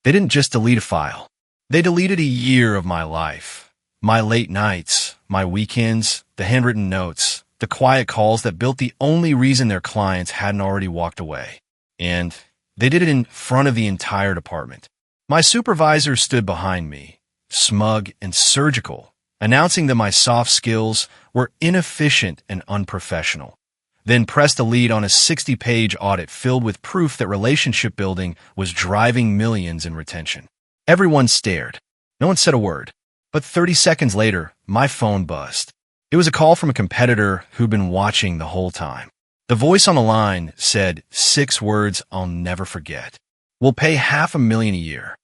They didn't just delete a file. They deleted a year of my life. My late nights, my weekends, the handwritten notes, the quiet calls that built the only reason their clients hadn't already walked away. And they did it in front of the entire department. My supervisor stood behind me, smug and surgical, announcing that my soft skills were inefficient and unprofessional, then pressed a lead on a 60-page audit filled with proof that relationship building was driving millions in retention. Everyone stared. No one said a word. But 30 seconds later, my phone buzzed. It was a call from a competitor who'd been watching the whole time. The voice on the line said 6 words I'll never forget. We'll pay $500,000 a year.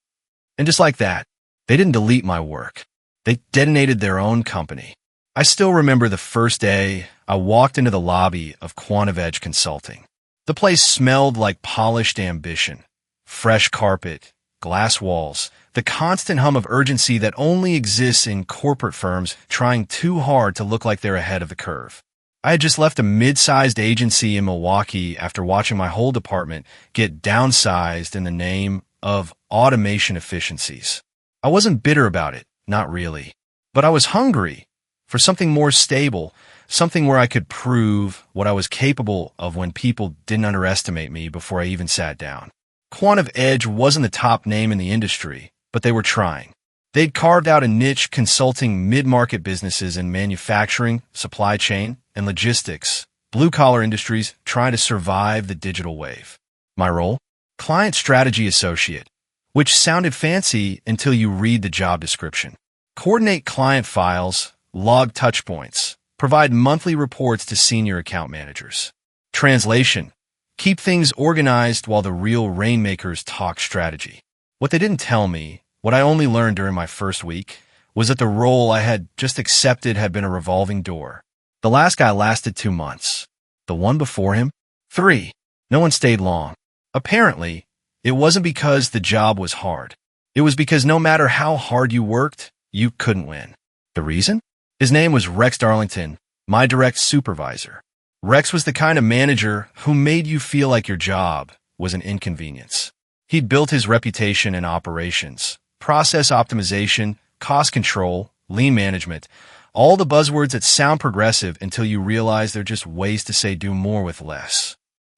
And just like that, they didn't delete my work. They detonated their own company. I still remember the first day I walked into the lobby of Quantive Edge Consulting. The place smelled like polished ambition, fresh carpet, glass walls, the constant hum of urgency that only exists in corporate firms trying too hard to look like they're ahead of the curve. I had just left a mid-sized agency in Milwaukee after watching my whole department get downsized in the name of automation efficiencies. I wasn't bitter about it, not really. But I was hungry for something more stable, something where I could prove what I was capable of when people didn't underestimate me before I even sat down. Quantive Edge wasn't the top name in the industry, but they were trying. They'd carved out a niche consulting mid-market businesses in manufacturing, supply chain, and logistics, blue-collar industries trying to survive the digital wave. My role? Client Strategy Associate, which sounded fancy until you read the job description. Coordinate client files, log touchpoints, provide monthly reports to senior account managers. Translation: keep things organized while the real rainmakers talk strategy. What they didn't tell me, what I only learned during my first week, was that the role I had just accepted had been a revolving door. The last guy lasted 2 months. The one before him, 3. No one stayed long. Apparently, it wasn't because the job was hard. It was because no matter how hard you worked, you couldn't win. The reason? His name was Rex Darlington, my direct supervisor. Rex was the kind of manager who made you feel like your job was an inconvenience. He'd built his reputation in operations, process optimization, cost control, lean management, all the buzzwords that sound progressive until you realize they're just ways to say do more with less.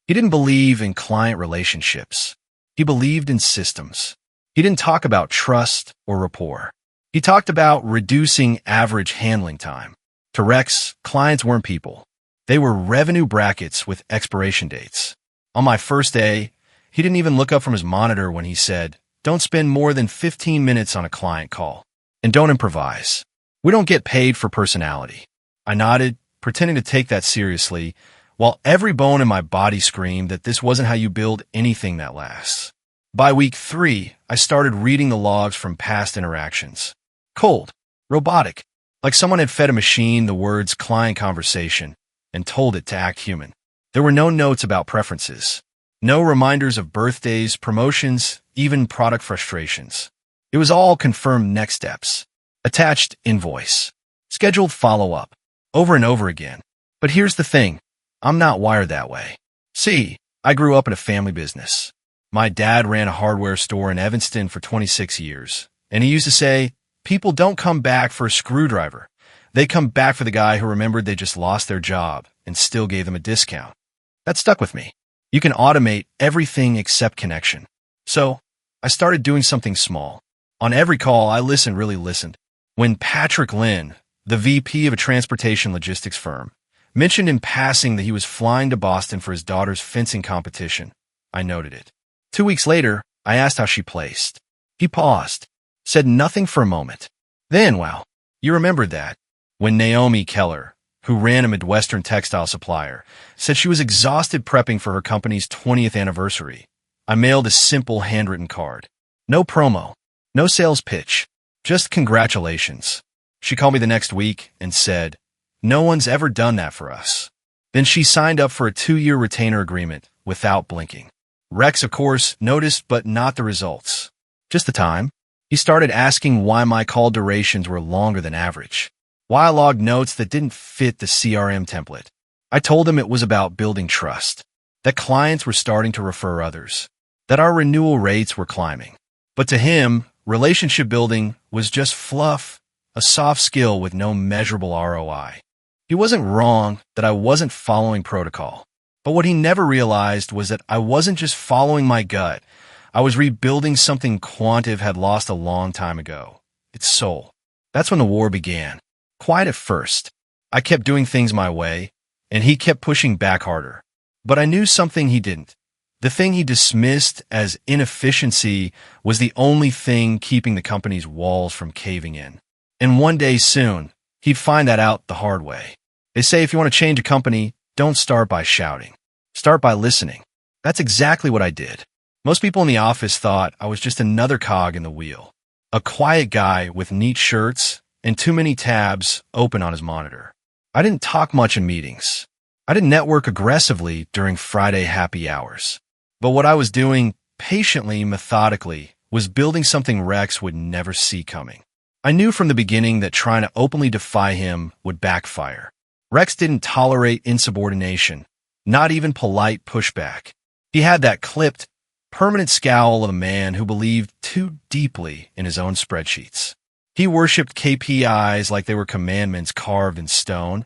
He didn't believe in client relationships. He believed in systems. He didn't talk about trust or rapport. He talked about reducing average handling time. To Rex, clients weren't people. They were revenue brackets with expiration dates. On my first day, he didn't even look up from his monitor when he said, "Don't spend more than 15 minutes on a client call. And don't improvise. We don't get paid for personality." I nodded, pretending to take that seriously, while every bone in my body screamed that this wasn't how you build anything that lasts. By week 3, I started reading the logs from past interactions. Cold, robotic, like someone had fed a machine the words client conversation and told it to act human. There were no notes about preferences, no reminders of birthdays, promotions, even product frustrations. It was all confirmed next steps, attached invoice, scheduled follow-up, over and over again. But here's the thing, I'm not wired that way. See, I grew up in a family business. My dad ran a hardware store in Evanston for 26 years, and he used to say, people don't come back for a screwdriver. They come back for the guy who remembered they just lost their job and still gave them a discount. That stuck with me. You can automate everything except connection. So I started doing something small. On every call, I really listened. When Patrick Lynn, the VP of a transportation logistics firm, mentioned in passing that he was flying to Boston for his daughter's fencing competition, I noted it. 2 weeks later, I asked how she placed. He paused, said nothing for a moment. Then, well, you remembered that. When Naomi Keller, who ran a Midwestern textile supplier, said she was exhausted prepping for her company's 20th anniversary, I mailed a simple handwritten card. No promo, no sales pitch, just congratulations. She called me the next week and said, "No one's ever done that for us." Then she signed up for a 2-year retainer agreement without blinking. Rex, of course, noticed, but not the results. Just the time. He started asking why my call durations were longer than average, why I logged notes that didn't fit the CRM template. I told him it was about building trust, that clients were starting to refer others, that our renewal rates were climbing. But to him, relationship building was just fluff, a soft skill with no measurable ROI. He wasn't wrong that I wasn't following protocol. But what he never realized was that I wasn't just following my gut. I was rebuilding something Quantive had lost a long time ago. Its soul. That's when the war began. Quiet at first. I kept doing things my way, and he kept pushing back harder. But I knew something he didn't. The thing he dismissed as inefficiency was the only thing keeping the company's walls from caving in. And one day soon, he'd find that out the hard way. They say if you want to change a company, don't start by shouting. Start by listening. That's exactly what I did. Most people in the office thought I was just another cog in the wheel. A quiet guy with neat shirts and too many tabs open on his monitor. I didn't talk much in meetings. I didn't network aggressively during Friday happy hours. But what I was doing, patiently, methodically, was building something Rex would never see coming. I knew from the beginning that trying to openly defy him would backfire. Rex didn't tolerate insubordination, not even polite pushback. He had that clipped, permanent scowl of a man who believed too deeply in his own spreadsheets. He worshipped KPIs like they were commandments carved in stone,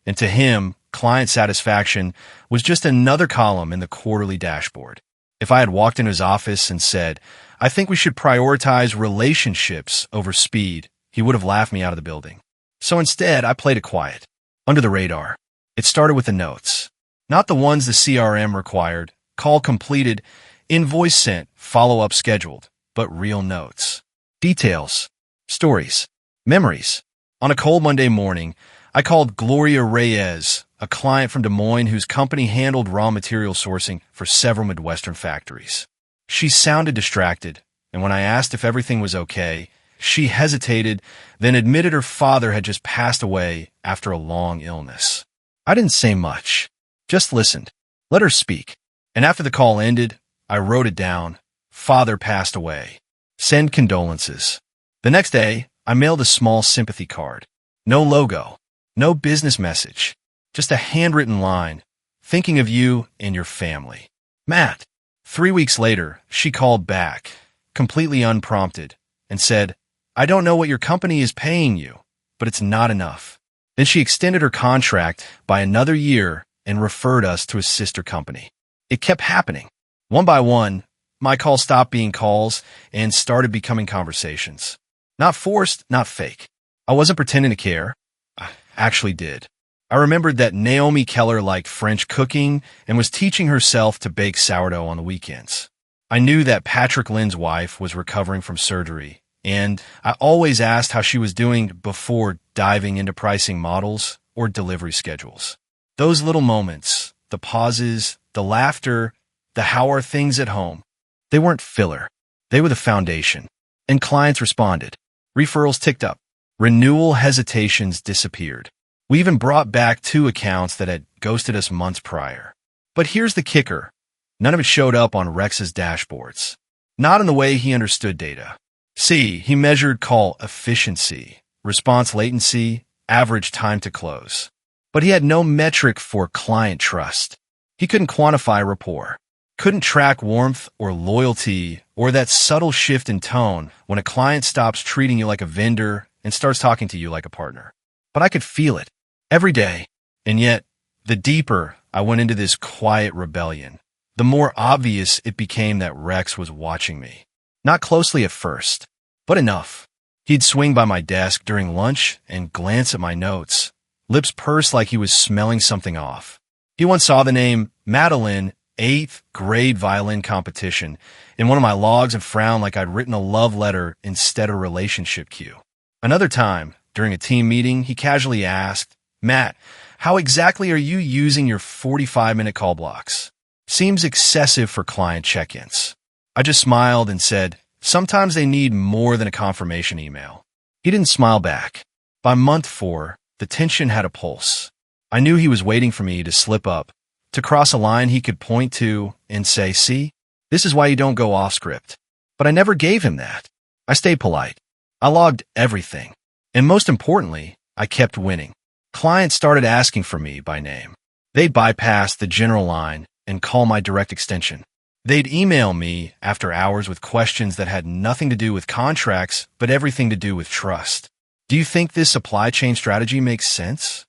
and to him, client satisfaction was just another column in the quarterly dashboard. If I had walked into his office and said, "I think we should prioritize relationships over speed," he would have laughed me out of the building. So instead, I played it quiet, under the radar. It started with the notes. Not the ones the CRM required, call completed, invoice sent, follow-up scheduled, but real notes. Details, stories, memories. On a cold Monday morning, I called Gloria Reyes, a client from Des Moines whose company handled raw material sourcing for several Midwestern factories. She sounded distracted, and when I asked if everything was okay, she hesitated, then admitted her father had just passed away after a long illness. I didn't say much, just listened, let her speak. And after the call ended, I wrote it down. Father passed away. Send condolences. The next day, I mailed a small sympathy card. No logo, no business message, just a handwritten line, thinking of you and your family. Matt. 3 weeks later, she called back, completely unprompted, and said, "I don't know what your company is paying you, but it's not enough." Then she extended her contract by another year and referred us to a sister company. It kept happening. One by one, my calls stopped being calls and started becoming conversations. Not forced, not fake. I wasn't pretending to care. I actually did. I remembered that Naomi Keller liked French cooking and was teaching herself to bake sourdough on the weekends. I knew that Patrick Lynn's wife was recovering from surgery, and I always asked how she was doing before diving into pricing models or delivery schedules. Those little moments, the pauses, the laughter, the "how are things at home," they weren't filler. They were the foundation. And clients responded. Referrals ticked up. Renewal hesitations disappeared. We even brought back 2 accounts that had ghosted us months prior. But here's the kicker. None of it showed up on Rex's dashboards. Not in the way he understood data. See, he measured call efficiency, response latency, average time to close. But he had no metric for client trust. He couldn't quantify rapport, couldn't track warmth or loyalty or that subtle shift in tone when a client stops treating you like a vendor and starts talking to you like a partner. But I could feel it every day. And yet, the deeper I went into this quiet rebellion, the more obvious it became that Rex was watching me. Not closely at first, but enough. He'd swing by my desk during lunch and glance at my notes, lips pursed like he was smelling something off. He once saw the name Madeline, 8th grade violin competition, in one of my logs and frowned like I'd written a love letter instead of a relationship cue. Another time, during a team meeting, he casually asked, "Matt, how exactly are you using your 45-minute call blocks? Seems excessive for client check-ins." I just smiled and said, "Sometimes they need more than a confirmation email." He didn't smile back. By month 4, the tension had a pulse. I knew he was waiting for me to slip up, to cross a line he could point to and say, "See, this is why you don't go off script." But I never gave him that. I stayed polite. I logged everything. And most importantly, I kept winning. Clients started asking for me by name. They'd bypass the general line and call my direct extension. They'd email me after hours with questions that had nothing to do with contracts, but everything to do with trust. Do you think this supply chain strategy makes sense?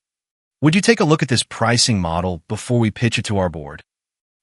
Would you take a look at this pricing model before we pitch it to our board?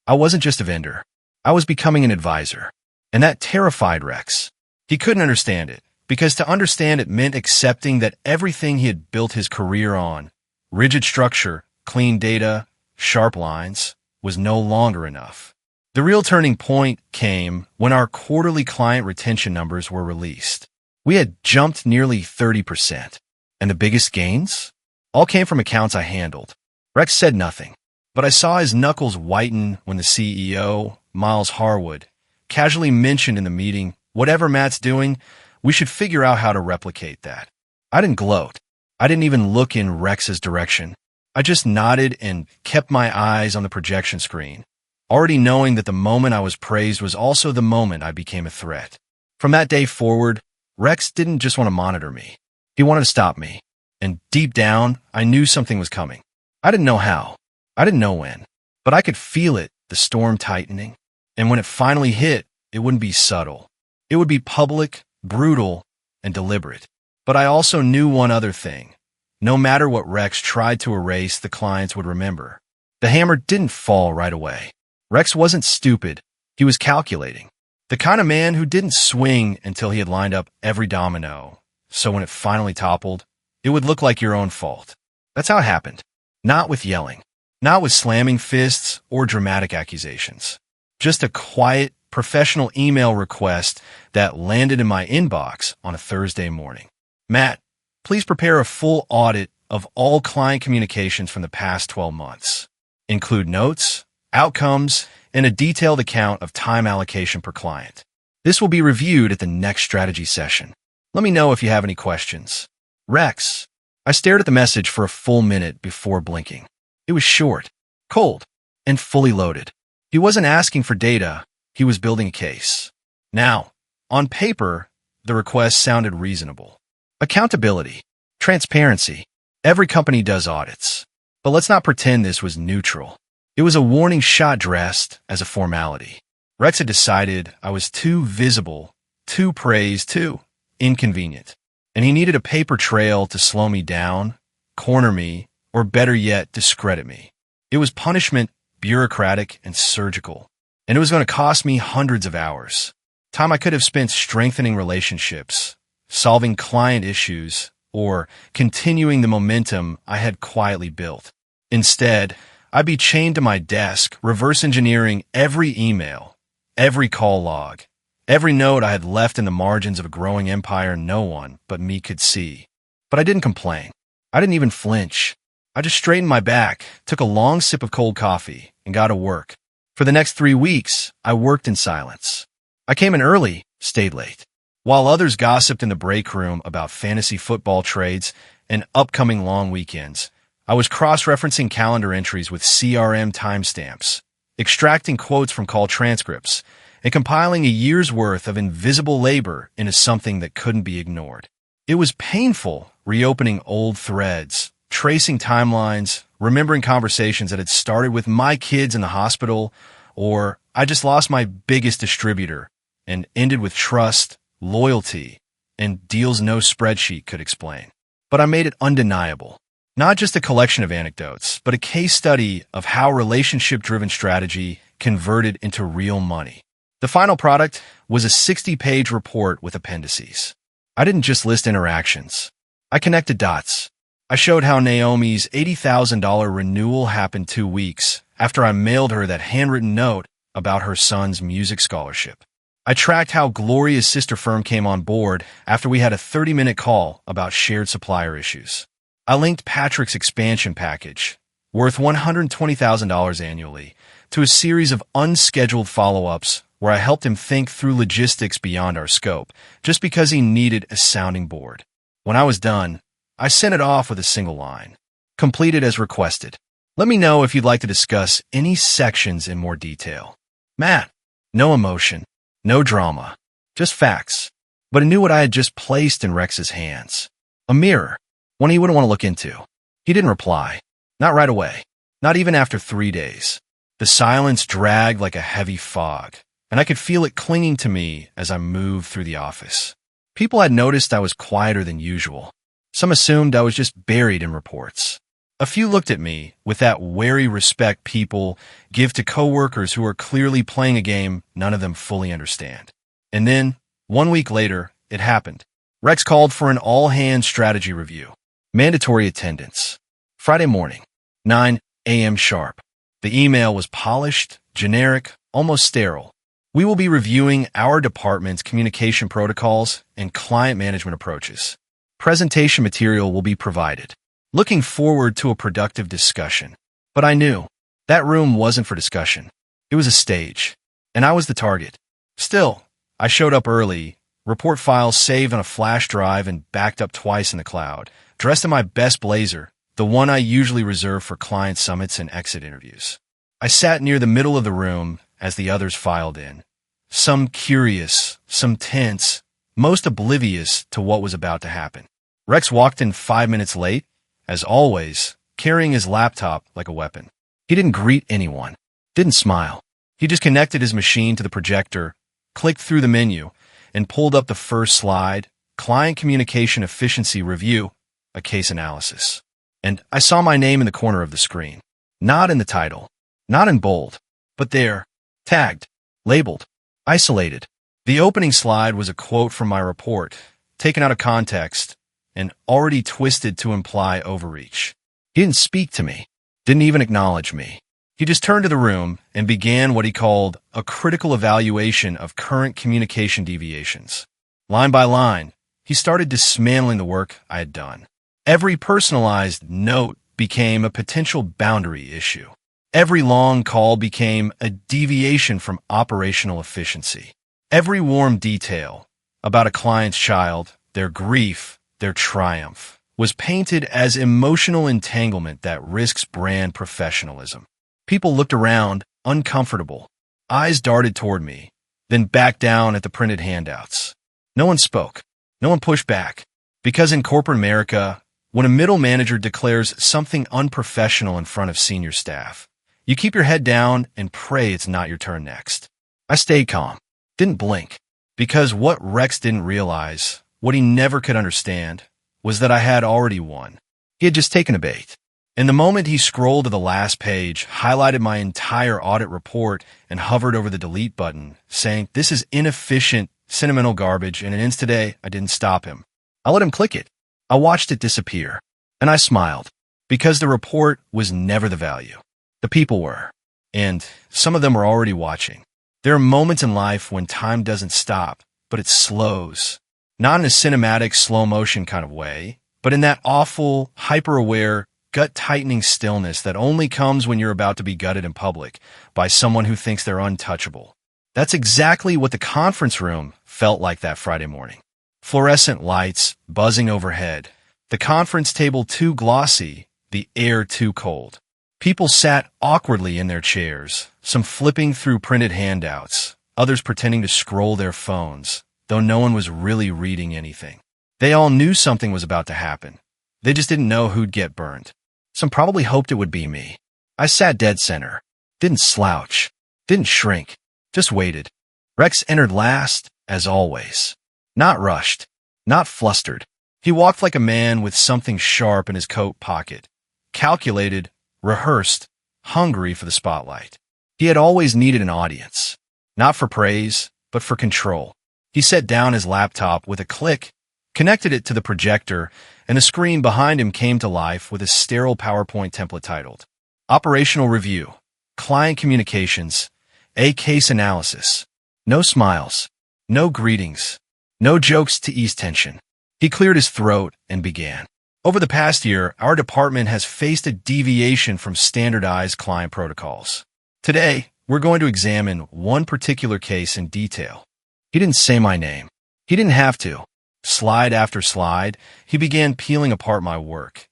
I wasn't just a vendor. I was becoming an advisor. And that terrified Rex. He couldn't understand it, because to understand it meant accepting that everything he had built his career on, rigid structure, clean data, sharp lines, was no longer enough. The real turning point came when our quarterly client retention numbers were released. We had jumped nearly 30%. And the biggest gains? All came from accounts I handled. Rex said nothing, but I saw his knuckles whiten when the CEO, Miles Harwood, casually mentioned in the meeting, "Whatever Matt's doing, we should figure out how to replicate that." I didn't gloat. I didn't even look in Rex's direction. I just nodded and kept my eyes on the projection screen, already knowing that the moment I was praised was also the moment I became a threat. From that day forward, Rex didn't just want to monitor me. He wanted to stop me. And deep down, I knew something was coming. I didn't know how. I didn't know when. But I could feel it, the storm tightening. And when it finally hit, it wouldn't be subtle. It would be public, brutal, and deliberate. But I also knew one other thing. No matter what Rex tried to erase, the clients would remember. The hammer didn't fall right away. Rex wasn't stupid. He was calculating. The kind of man who didn't swing until he had lined up every domino. So when it finally toppled, it would look like your own fault. That's how it happened. Not with yelling. Not with slamming fists or dramatic accusations. Just a quiet, professional email request that landed in my inbox on a Thursday morning. "Matt, please prepare a full audit of all client communications from the past 12 months. Include notes, outcomes, and a detailed account of time allocation per client. This will be reviewed at the next strategy session. Let me know if you have any questions." Rex. I stared at the message for a full minute before blinking. It was short, cold, and fully loaded. He wasn't asking for data. He was building a case. Now, on paper, the request sounded reasonable. Accountability, transparency. Every company does audits. But let's not pretend this was neutral. It was a warning shot dressed as a formality. Rex had decided I was too visible, too praised, too inconvenient. And he needed a paper trail to slow me down, corner me, or better yet, discredit me. It was punishment, bureaucratic and surgical. And it was going to cost me hundreds of hours. Time I could have spent strengthening relationships, solving client issues, or continuing the momentum I had quietly built. Instead, I'd be chained to my desk, reverse engineering every email, every call log, every note I had left in the margins of a growing empire no one but me could see. But I didn't complain. I didn't even flinch. I just straightened my back, took a long sip of cold coffee, and got to work. For the next 3 weeks, I worked in silence. I came in early, stayed late. While others gossiped in the break room about fantasy football trades and upcoming long weekends, I was cross-referencing calendar entries with CRM timestamps, extracting quotes from call transcripts, and compiling a year's worth of invisible labor into something that couldn't be ignored. It was painful reopening old threads, tracing timelines, remembering conversations that had started with my kids in the hospital, or I just lost my biggest distributor and ended with trust, loyalty, and deals no spreadsheet could explain. But I made it undeniable. Not just a collection of anecdotes, but a case study of how relationship-driven strategy converted into real money. The final product was a 60-page report with appendices. I didn't just list interactions. I connected dots. I showed how Naomi's $80,000 renewal happened 2 weeks after I mailed her that handwritten note about her son's music scholarship. I tracked how Gloria's sister firm came on board after we had a 30-minute call about shared supplier issues. I linked Patrick's expansion package, worth $120,000 annually, to a series of unscheduled follow-ups where I helped him think through logistics beyond our scope, just because he needed a sounding board. When I was done, I sent it off with a single line. Completed as requested. Let me know if you'd like to discuss any sections in more detail. Matt, no emotion, no drama, just facts. But I knew what I had just placed in Rex's hands. A mirror, one he wouldn't want to look into. He didn't reply. Not right away. Not even after 3 days. The silence dragged like a heavy fog, and I could feel it clinging to me as I moved through the office. People had noticed I was quieter than usual. Some assumed I was just buried in reports. A few looked at me with that wary respect people give to coworkers who are clearly playing a game none of them fully understand. And then, 1 week later, it happened. Rex called for an all-hands strategy review. Mandatory attendance. Friday morning, 9 a.m. sharp. The email was polished, generic, almost sterile. We will be reviewing our department's communication protocols and client management approaches. Presentation material will be provided. Looking forward to a productive discussion. But I knew that room wasn't for discussion. It was a stage, and I was the target. Still, I showed up early, report files saved on a flash drive and backed up twice in the cloud, dressed in my best blazer, the one I usually reserve for client summits and exit interviews. I sat near the middle of the room as the others filed in. Some curious, some tense, most oblivious to what was about to happen. Rex walked in 5 minutes late, as always, carrying his laptop like a weapon. He didn't greet anyone, didn't smile. He just connected his machine to the projector, clicked through the menu, and pulled up the first slide, Client Communication Efficiency Review, a case analysis. And I saw my name in the corner of the screen. Not in the title, not in bold, but there, tagged, labeled, isolated. The opening slide was a quote from my report, taken out of context, and already twisted to imply overreach. He didn't speak to me, didn't even acknowledge me. He just turned to the room and began what he called a critical evaluation of current communication deviations. Line by line, he started dismantling the work I had done. Every personalized note became a potential boundary issue. Every long call became a deviation from operational efficiency. Every warm detail about a client's child, their grief, their triumph, was painted as emotional entanglement that risks brand professionalism. People looked around, uncomfortable. Eyes darted toward me, then back down at the printed handouts. No one spoke. No one pushed back. Because in corporate America, when a middle manager declares something unprofessional in front of senior staff, you keep your head down and pray it's not your turn next. I stayed calm, didn't blink, because what Rex didn't realize, what he never could understand, was that I had already won. He had just taken a bait. And the moment he scrolled to the last page, highlighted my entire audit report, and hovered over the delete button, saying, "This is inefficient, sentimental garbage," and it ends today, I didn't stop him. I let him click it. I watched it disappear, and I smiled, because the report was never the value. The people were, and some of them were already watching. There are moments in life when time doesn't stop, but it slows. Not in a cinematic, slow-motion kind of way, but in that awful, hyper-aware, gut-tightening stillness that only comes when you're about to be gutted in public by someone who thinks they're untouchable. That's exactly what the conference room felt like that Friday morning. Fluorescent lights buzzing overhead, the conference table too glossy, the air too cold. People sat awkwardly in their chairs, some flipping through printed handouts, others pretending to scroll their phones, though no one was really reading anything. They all knew something was about to happen. They just didn't know who'd get burned. Some probably hoped it would be me. I sat dead center, didn't slouch, didn't shrink, just waited. Rex entered last, as always. Not rushed, not flustered. He walked like a man with something sharp in his coat pocket. Calculated, rehearsed, hungry for the spotlight. He had always needed an audience. Not for praise, but for control. He set down his laptop with a click, connected it to the projector, and the screen behind him came to life with a sterile PowerPoint template titled, Operational Review, Client Communications, a Case Analysis. No smiles, no greetings, no jokes to ease tension. He cleared his throat and began. Over the past year, our department has faced a deviation from standardized client protocols. Today, we're going to examine one particular case in detail. He didn't say my name. He didn't have to. Slide after slide, he began peeling apart my work.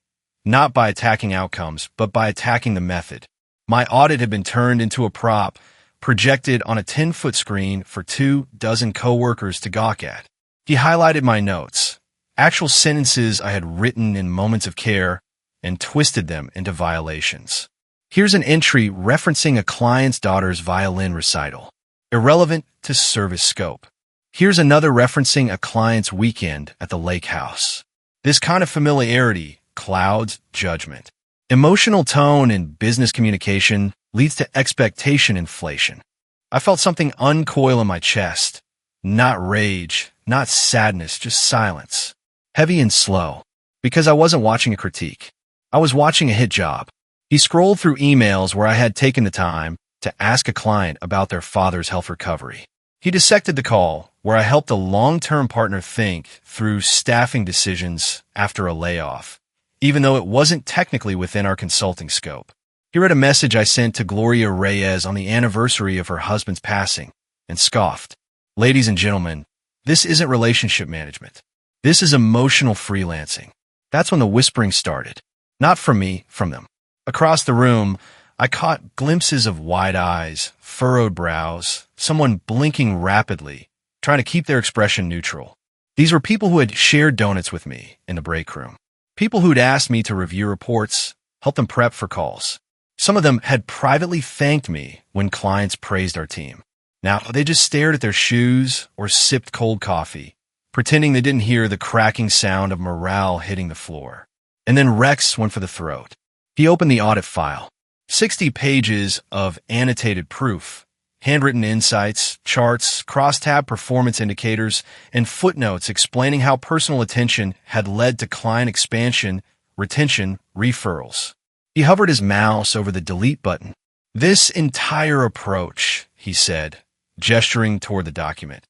Not by attacking outcomes, but by attacking the method. My audit had been turned into a prop, projected on a 10-foot screen for 24 coworkers to gawk at. He highlighted my notes, actual sentences I had written in moments of care, and twisted them into violations. Here's an entry referencing a client's daughter's violin recital, irrelevant to service scope. Here's another referencing a client's weekend at the lake house. This kind of familiarity clouds judgment. Emotional tone in business communication leads to expectation inflation. I felt something uncoil in my chest. Not rage, not sadness, just silence. Heavy and slow. Because I wasn't watching a critique. I was watching a hit job. He scrolled through emails where I had taken the time to ask a client about their father's health recovery. He dissected the call where I helped a long-term partner think through staffing decisions after a layoff, even though it wasn't technically within our consulting scope. He read a message I sent to Gloria Reyes on the anniversary of her husband's passing and scoffed. Ladies and gentlemen, this isn't relationship management. This is emotional freelancing. That's when the whispering started. Not from me, from them. Across the room, I caught glimpses of wide eyes, furrowed brows, someone blinking rapidly, trying to keep their expression neutral. These were people who had shared donuts with me in the break room. People who'd asked me to review reports, help them prep for calls. Some of them had privately thanked me when clients praised our team. Now, they just stared at their shoes or sipped cold coffee, pretending they didn't hear the cracking sound of morale hitting the floor. And then Rex went for the throat. He opened the audit file. 60 pages of annotated proof, handwritten insights, charts, crosstab performance indicators, and footnotes explaining how personal attention had led to client expansion, retention, referrals. He hovered his mouse over the delete button. This entire approach, he said, gesturing toward the document,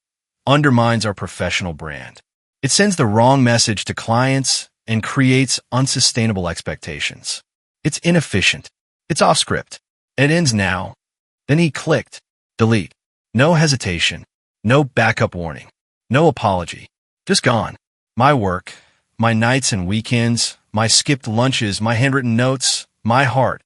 undermines our professional brand. It sends the wrong message to clients and creates unsustainable expectations. It's inefficient. It's off script. It ends now. Then he clicked. Delete. No hesitation. No backup warning. No apology. Just gone. My work, my nights and weekends, my skipped lunches, my handwritten notes, my heart,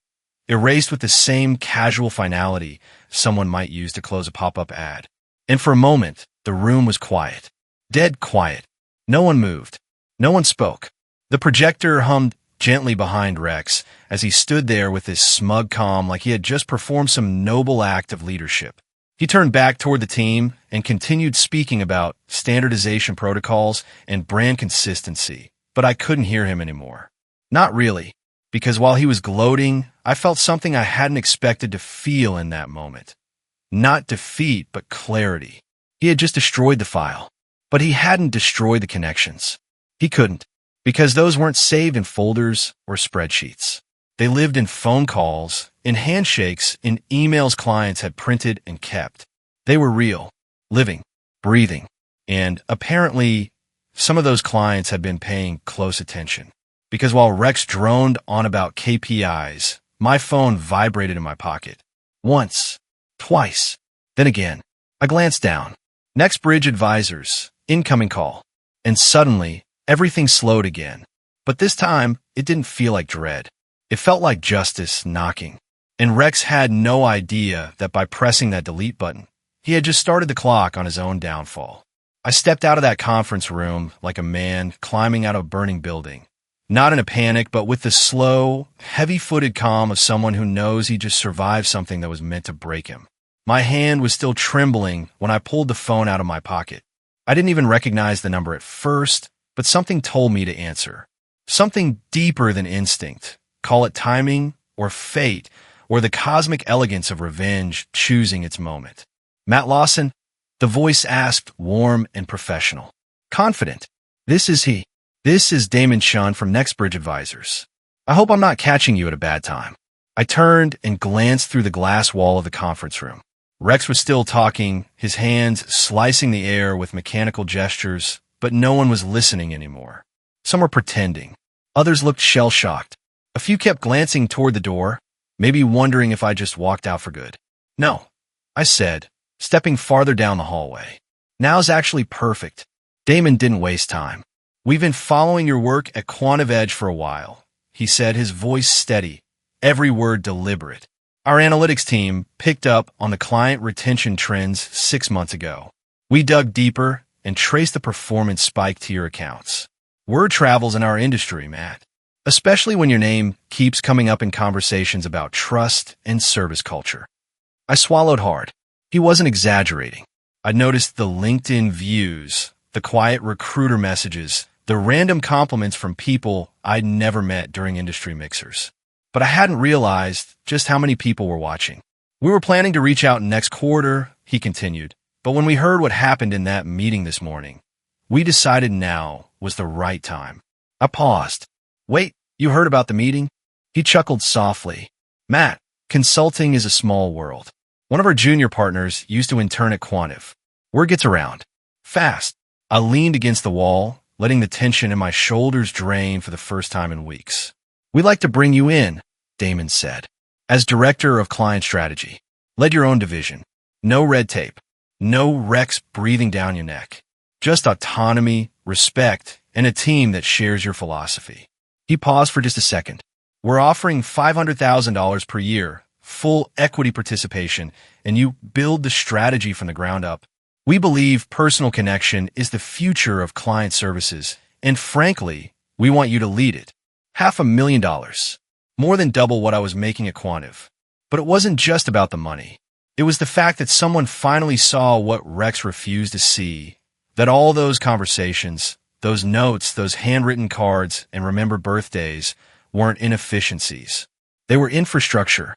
erased with the same casual finality someone might use to close a pop-up ad. And for a moment, the room was quiet. Dead quiet. No one moved. No one spoke. The projector hummed gently behind Rex as he stood there with his smug calm like he had just performed some noble act of leadership. He turned back toward the team and continued speaking about standardization protocols and brand consistency, but I couldn't hear him anymore. Not really, because while he was gloating, I felt something I hadn't expected to feel in that moment. Not defeat, but clarity. He had just destroyed the file, but he hadn't destroyed the connections. He couldn't. Because those weren't saved in folders or spreadsheets. They lived in phone calls, in handshakes, in emails clients had printed and kept. They were real, living, breathing, and apparently some of those clients had been paying close attention. Because while Rex droned on about KPIs, my phone vibrated in my pocket. Once, twice, then again. I glanced down. Next Bridge Advisors, incoming call. And suddenly, everything slowed again, but this time, it didn't feel like dread. It felt like justice knocking. And Rex had no idea that by pressing that delete button, he had just started the clock on his own downfall. I stepped out of that conference room like a man climbing out of a burning building. Not in a panic, but with the slow, heavy-footed calm of someone who knows he just survived something that was meant to break him. My hand was still trembling when I pulled the phone out of my pocket. I didn't even recognize the number at first, but something told me to answer. Something deeper than instinct. Call it timing or fate or the cosmic elegance of revenge choosing its moment. Matt Lawson, the voice asked, warm and professional. Confident. This is he. This is Damon Shun from Next Bridge Advisors. I hope I'm not catching you at a bad time. I turned and glanced through the glass wall of the conference room. Rex was still talking, his hands slicing the air with mechanical gestures, but no one was listening anymore. Some were pretending. Others looked shell-shocked. A few kept glancing toward the door, maybe wondering if I just walked out for good. No, I said, stepping farther down the hallway. Now's actually perfect. Damon didn't waste time. We've been following your work at Quantive Edge for a while, he said, his voice steady, every word deliberate. Our analytics team picked up on the client retention trends 6 months ago. We dug deeper and trace the performance spike to your accounts. Word travels in our industry, Matt. especially when your name keeps coming up in conversations about trust and service culture. I swallowed hard. He wasn't exaggerating. I noticed the LinkedIn views, the quiet recruiter messages, the random compliments from people I'd never met during industry mixers. But I hadn't realized just how many people were watching. We were planning to reach out next quarter, he continued, but when we heard what happened in that meeting this morning, we decided now was the right time. I paused. Wait, you heard about the meeting? He chuckled softly. Matt, consulting is a small world. One of our junior partners used to intern at Quantive. Word gets around. Fast. I leaned against the wall, letting the tension in my shoulders drain for the first time in weeks. We'd like to bring you in, Damon said, as director of client strategy. Lead your own division. No red tape. No Rex breathing down your neck. Just autonomy, respect, and a team that shares your philosophy. He paused for just a second. We're offering $500,000 per year, full equity participation, and you build the strategy from the ground up. We believe personal connection is the future of client services, and frankly, we want you to lead it. $500,000. More than double what I was making at Quantive. But it wasn't just about the money. It was the fact that someone finally saw what Rex refused to see, that all those conversations, those notes, those handwritten cards, and remembered birthdays weren't inefficiencies. They were infrastructure.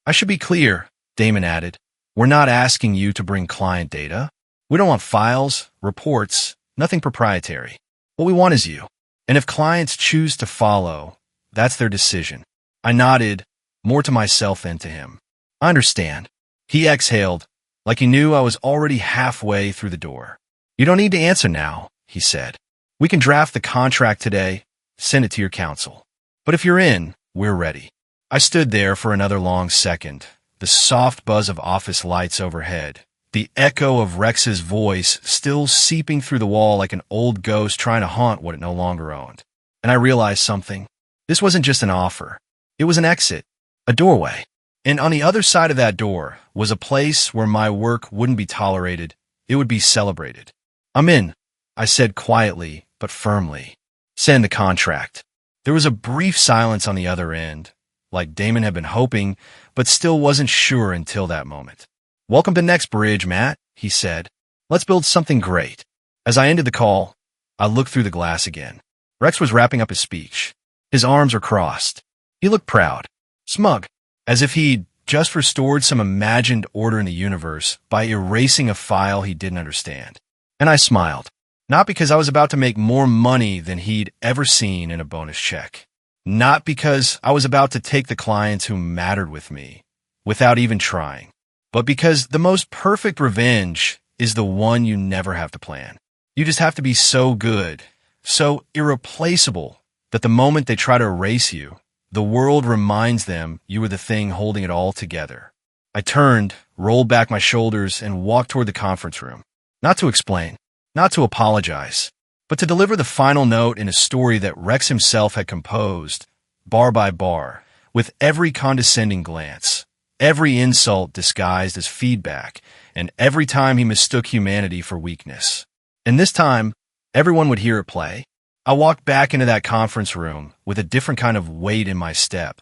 I should be clear, Damon added. We're not asking you to bring client data. We don't want files, reports, nothing proprietary. What we want is you. And if clients choose to follow, that's their decision. I nodded, more to myself than to him. I understand. He exhaled, like he knew I was already halfway through the door. You don't need to answer now, he said. We can draft the contract today, send it to your counsel. But if you're in, we're ready. I stood there for another long second, the soft buzz of office lights overhead, the echo of Rex's voice still seeping through the wall like an old ghost trying to haunt what it no longer owned. And I realized something. This wasn't just an offer. It was an exit, a doorway. And on the other side of that door was a place where my work wouldn't be tolerated. It would be celebrated. I'm in, I said quietly but firmly. Send the contract. There was a brief silence on the other end, like Damon had been hoping, but still wasn't sure until that moment. Welcome to Next Bridge, Matt, he said. Let's build something great. As I ended the call, I looked through the glass again. Rex was wrapping up his speech. His arms were crossed. He looked proud, smug, as if he'd just restored some imagined order in the universe by erasing a file he didn't understand. And I smiled, not because I was about to make more money than he'd ever seen in a bonus check. Not because I was about to take the clients who mattered with me, without even trying, but because the most perfect revenge is the one you never have to plan. You just have to be so good, so irreplaceable, that the moment they try to erase you, the world reminds them you were the thing holding it all together. I turned, rolled back my shoulders, and walked toward the conference room. Not to explain, not to apologize, but to deliver the final note in a story that Rex himself had composed, bar by bar, with every condescending glance, every insult disguised as feedback, and every time he mistook humanity for weakness. And this time, everyone would hear it play. I walked back into that conference room with a different kind of weight in my step.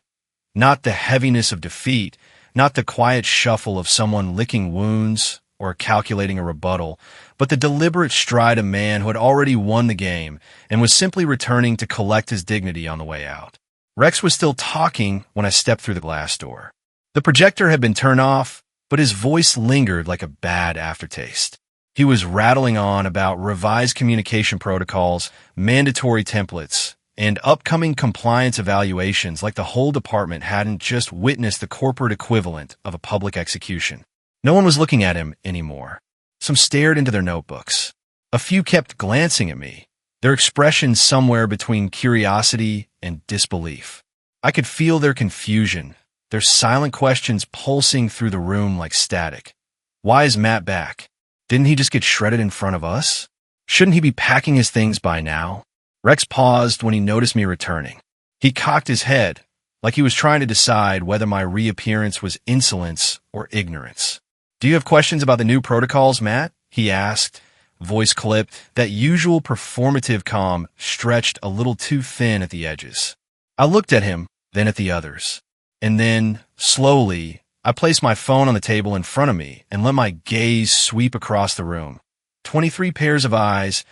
Not the heaviness of defeat, not the quiet shuffle of someone licking wounds or calculating a rebuttal, but the deliberate stride of a man who had already won the game and was simply returning to collect his dignity on the way out. Rex was still talking when I stepped through the glass door. The projector had been turned off, but his voice lingered like a bad aftertaste. He was rattling on about revised communication protocols, mandatory templates, and upcoming compliance evaluations like the whole department hadn't just witnessed the corporate equivalent of a public execution. No one was looking at him anymore. Some stared into their notebooks. A few kept glancing at me, their expressions somewhere between curiosity and disbelief. I could feel their confusion, their silent questions pulsing through the room like static. Why is Matt back? Didn't he just get shredded in front of us? Shouldn't he be packing his things by now? Rex paused when he noticed me returning. He cocked his head, like he was trying to decide whether my reappearance was insolence or ignorance. Do you have questions about the new protocols, Matt? He asked, voice clipped, that usual performative calm stretched a little too thin at the edges. I looked at him, then at the others. And then, slowly, I placed my phone on the table in front of me and let my gaze sweep across the room. 23 pairs of eyes,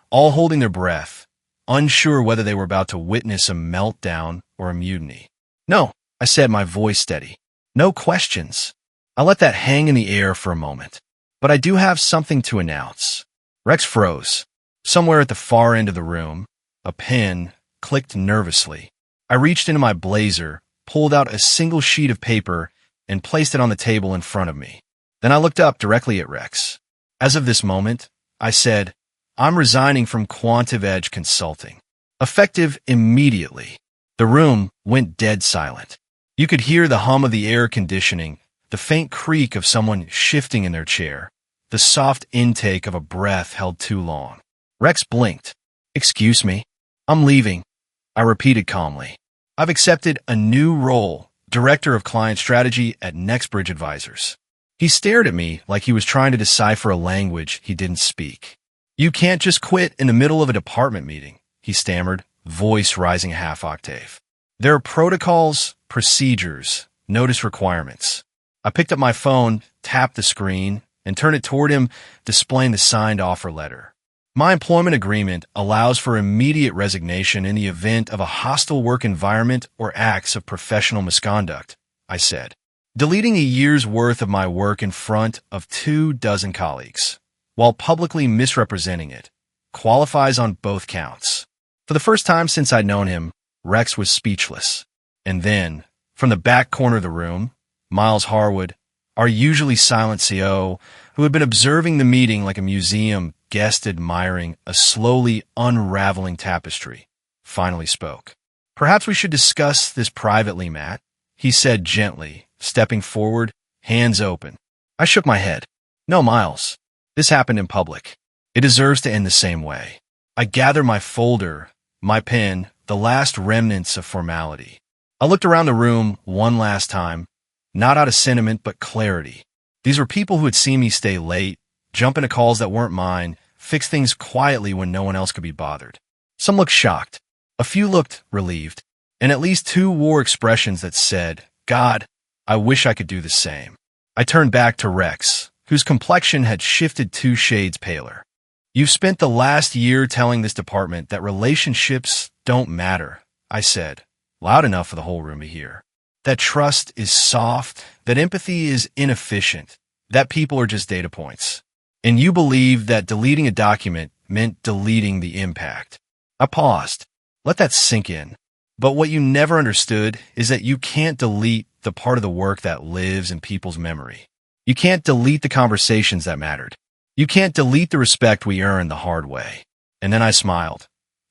all holding their breath, unsure whether they were about to witness a meltdown or a mutiny. "No," I said, my voice steady. "No questions." I let that hang in the air for a moment. "But I do have something to announce." Rex froze. Somewhere at the far end of the room, a pen clicked nervously. I reached into my blazer, pulled out a single sheet of paper, and placed it on the table in front of me. Then I looked up directly at Rex. "As of this moment," I said, "I'm resigning from Quantive Edge Consulting. Effective immediately." The room went dead silent. You could hear the hum of the air conditioning, the faint creak of someone shifting in their chair, the soft intake of a breath held too long. Rex blinked. "Excuse me. I'm leaving," I repeated calmly. "I've accepted a new role, Director of Client Strategy at NextBridge Advisors." He stared at me like he was trying to decipher a language he didn't speak. "You can't just quit in the middle of a department meeting," he stammered, voice rising a half octave. "There are protocols, procedures, notice requirements." I picked up my phone, tapped the screen, and turned it toward him, displaying the signed offer letter. "My employment agreement allows for immediate resignation in the event of a hostile work environment or acts of professional misconduct," I said. "Deleting a year's worth of my work in front of 24 colleagues, while publicly misrepresenting it, qualifies on both counts." For the first time since I'd known him, Rex was speechless. And then, from the back corner of the room, Miles Harwood, our usually silent CO, who had been observing the meeting like a museum guest admiring a slowly unraveling tapestry, finally spoke. "Perhaps we should discuss this privately, Matt," he said gently, stepping forward, hands open. I shook my head. "No, Miles. This happened in public. It deserves to end the same way." I gathered my folder, my pen, the last remnants of formality. I looked around the room one last time, not out of sentiment but clarity. These were people who had seen me stay late, jump into calls that weren't mine, fix things quietly when no one else could be bothered. Some looked shocked. A few looked relieved. And at least two wore expressions that said, "God, I wish I could do the same." I turned back to Rex, whose complexion had shifted 2 shades paler. "You've spent the last year telling this department that relationships don't matter," I said, loud enough for the whole room to hear. "That trust is soft, that empathy is inefficient, that people are just data points. And you believe that deleting a document meant deleting the impact." I paused. Let that sink in. But what you never understood is that you can't delete the part of the work that lives in people's memory. You can't delete the conversations that mattered. You can't delete the respect we earned the hard way. And then I smiled.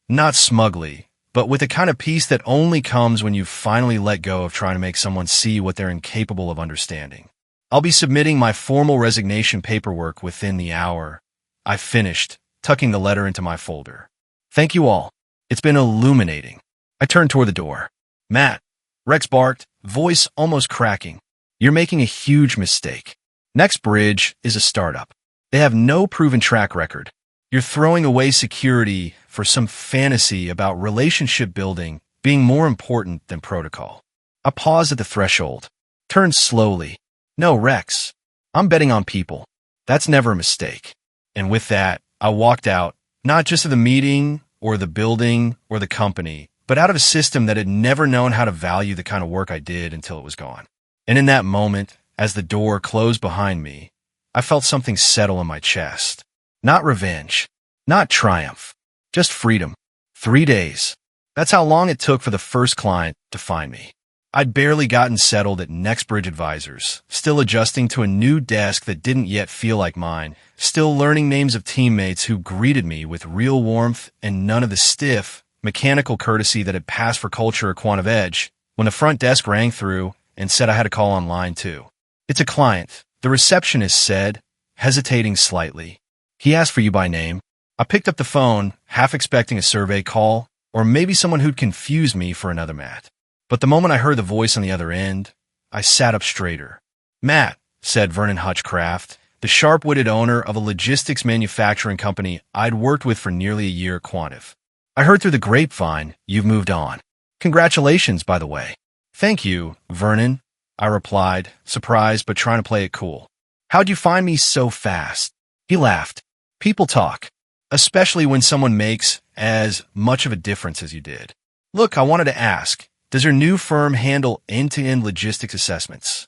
Not smugly, but with the kind of peace that only comes when you finally let go of trying to make someone see what they're incapable of understanding. "I'll be submitting my formal resignation paperwork within the hour," I finished, tucking the letter into my folder. "Thank you all. It's been illuminating." I turned toward the door. "Matt," Rex barked, voice almost cracking, "you're making a huge mistake. NextBridge is a startup. They have no proven track record. You're throwing away security for some fantasy about relationship building being more important than protocol." I paused at the threshold, turned slowly. "No, Rex, I'm betting on people. That's never a mistake." And with that, I walked out, not just of the meeting or the building or the company, but out of a system that had never known how to value the kind of work I did until it was gone. And in that moment, as the door closed behind me, I felt something settle in my chest. Not revenge, not triumph, just freedom. 3 days. That's how long it took for the first client to find me. I'd barely gotten settled at NextBridge Advisors, still adjusting to a new desk that didn't yet feel like mine, still learning names of teammates who greeted me with real warmth and none of the stiff, mechanical courtesy that had passed for culture at Quantive Edge, when the front desk rang through and said I had a call on line 2. "It's a client," the receptionist said, hesitating slightly. "He asked for you by name." I picked up the phone, half expecting a survey call, or maybe someone who'd confuse me for another Matt. But the moment I heard the voice on the other end, I sat up straighter. "Matt," said Vernon Hutchcraft, the sharp-witted owner of a logistics manufacturing company I'd worked with for nearly a year at Quantive. "I heard through the grapevine you've moved on." Congratulations, by the way. Thank you, Vernon, I replied, surprised but trying to play it cool. How'd you find me so fast? He laughed. People talk, especially when someone makes as much of a difference as you did. Look, I wanted to ask, does your new firm handle end-to-end logistics assessments?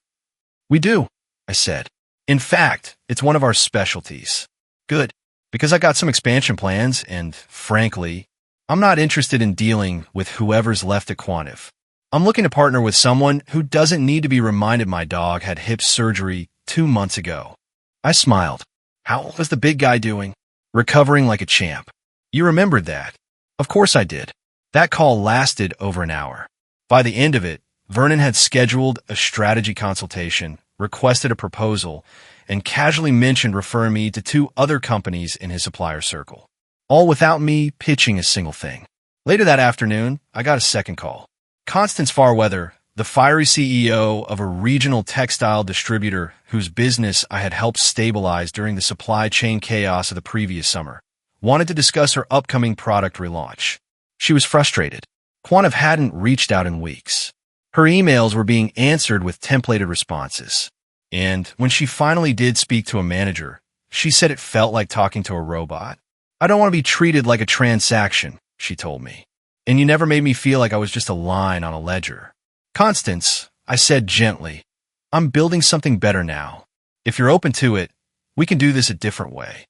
We do, I said. In fact, it's one of our specialties. Good, because I got some expansion plans and, frankly, I'm not interested in dealing with whoever's left at Quantive. I'm looking to partner with someone who doesn't need to be reminded my dog had hip surgery 2 months ago. I smiled. How was the big guy doing? Recovering like a champ. You remembered that. Of course I did. That call lasted over an hour. By the end of it, Vernon had scheduled a strategy consultation, requested a proposal, and casually mentioned referring me to 2 other companies in his supplier circle, all without me pitching a single thing. Later that afternoon, I got a second call. Constance Farweather, the fiery CEO of a regional textile distributor whose business I had helped stabilize during the supply chain chaos of the previous summer, wanted to discuss her upcoming product relaunch. She was frustrated. Quantive hadn't reached out in weeks. Her emails were being answered with templated responses. And when she finally did speak to a manager, she said it felt like talking to a robot. I don't want to be treated like a transaction, she told me. And you never made me feel like I was just a line on a ledger. Constance, I said gently, I'm building something better now. If you're open to it, we can do this a different way.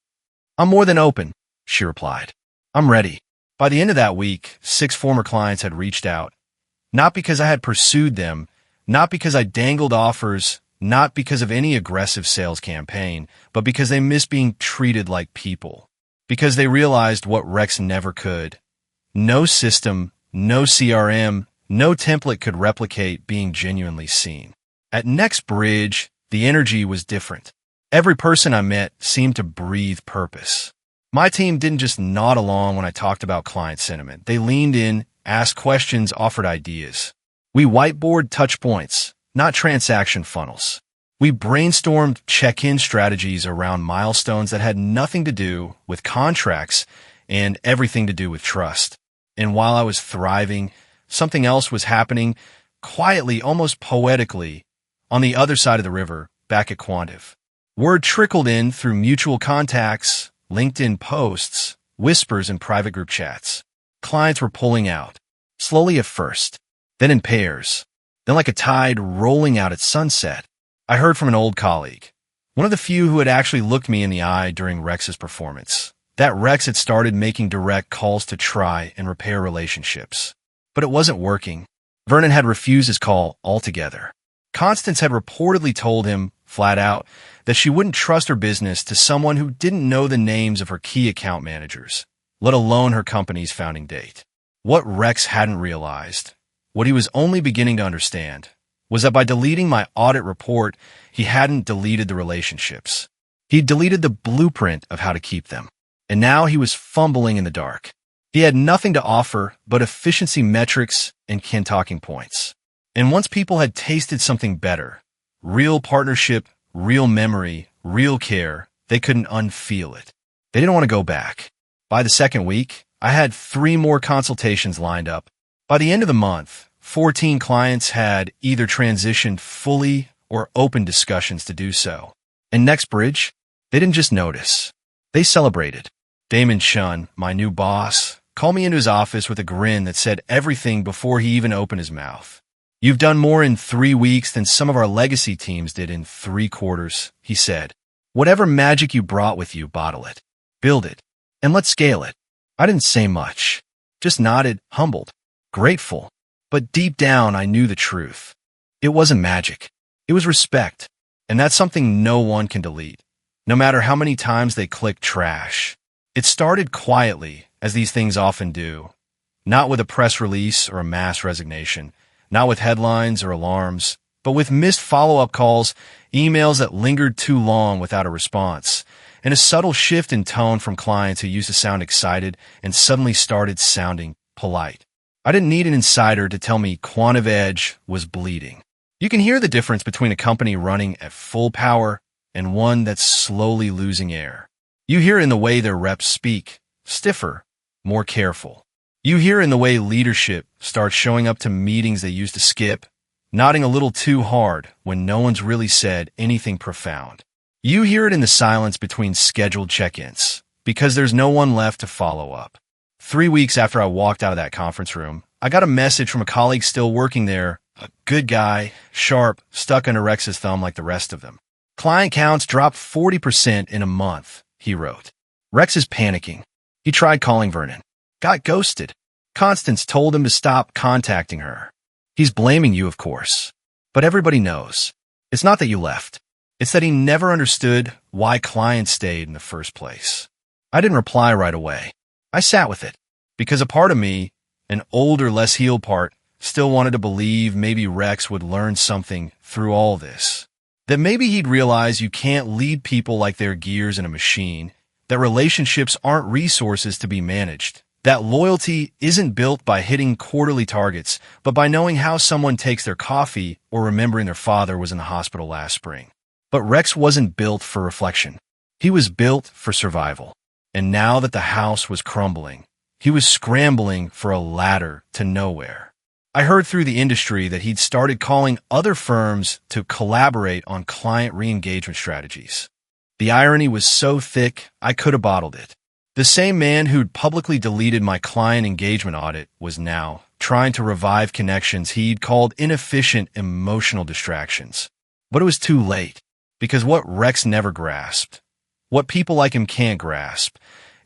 I'm more than open, she replied. I'm ready. By the end of that week, 6 former clients had reached out. Not because I had pursued them, not because I dangled offers, not because of any aggressive sales campaign, but because they missed being treated like people. Because they realized what Rex never could. No system, no CRM, no template could replicate being genuinely seen. At Next Bridge, the energy was different. Every person I met seemed to breathe purpose. My team didn't just nod along when I talked about client sentiment. They leaned in, asked questions, offered ideas. We whiteboard touch points, not transaction funnels. We brainstormed check-in strategies around milestones that had nothing to do with contracts and everything to do with trust. And while I was thriving, something else was happening quietly, almost poetically, on the other side of the river, back at Quantive. Word trickled in through mutual contacts, LinkedIn posts, whispers in private group chats. Clients were pulling out, slowly at first, then in pairs, then like a tide rolling out at sunset. I heard from an old colleague, one of the few who had actually looked me in the eye during Rex's performance, that Rex had started making direct calls to try and repair relationships. But it wasn't working. Vernon had refused his call altogether. Constance had reportedly told him, flat out, that she wouldn't trust her business to someone who didn't know the names of her key account managers, let alone her company's founding date. What Rex hadn't realized, what he was only beginning to understand, was that by deleting my audit report, he hadn't deleted the relationships. He'd deleted the blueprint of how to keep them. And now he was fumbling in the dark. He had nothing to offer but efficiency metrics and talking points. And once people had tasted something better, real partnership, real memory, real care, they couldn't unfeel it. They didn't want to go back. By the second week, I had 3 more consultations lined up. By the end of the month, 14 clients had either transitioned fully or opened discussions to do so. And Next Bridge, they didn't just notice. They celebrated. Damon Shun, my new boss, called me into his office with a grin that said everything before he even opened his mouth. You've done more in 3 weeks than some of our legacy teams did in 3 quarters, he said. Whatever magic you brought with you, bottle it, build it, and let's scale it. I didn't say much, just nodded, humbled, grateful. But deep down, I knew the truth. It wasn't magic. It was respect. And that's something no one can delete, no matter how many times they click trash. It started quietly, as these things often do, not with a press release or a mass resignation, not with headlines or alarms, but with missed follow-up calls, emails that lingered too long without a response, and a subtle shift in tone from clients who used to sound excited and suddenly started sounding polite. I didn't need an insider to tell me Quantive Edge was bleeding. You can hear the difference between a company running at full power and one that's slowly losing air. You hear it in the way their reps speak, stiffer, more careful. You hear in the way leadership starts showing up to meetings they used to skip, nodding a little too hard when no one's really said anything profound. You hear it in the silence between scheduled check-ins, because there's no one left to follow up. 3 weeks after I walked out of that conference room, I got a message from a colleague still working there, a good guy, sharp, stuck under Rex's thumb like the rest of them. Client counts dropped 40% in a month, he wrote. Rex is panicking. He tried calling Vernon. Got ghosted. Constance told him to stop contacting her. He's blaming you, of course. But everybody knows. It's not that you left. It's that he never understood why clients stayed in the first place. I didn't reply right away. I sat with it. Because a part of me, an older, less healed part, still wanted to believe maybe Rex would learn something through all this. That maybe he'd realize you can't lead people like they're gears in a machine, that relationships aren't resources to be managed, that loyalty isn't built by hitting quarterly targets, but by knowing how someone takes their coffee or remembering their father was in the hospital last spring. But Rex wasn't built for reflection. He was built for survival. And now that the house was crumbling, he was scrambling for a ladder to nowhere. I heard through the industry that he'd started calling other firms to collaborate on client re-engagement strategies. The irony was so thick, I could have bottled it. The same man who'd publicly deleted my client engagement audit was now trying to revive connections he'd called inefficient emotional distractions. But it was too late, because what Rex never grasped, what people like him can't grasp,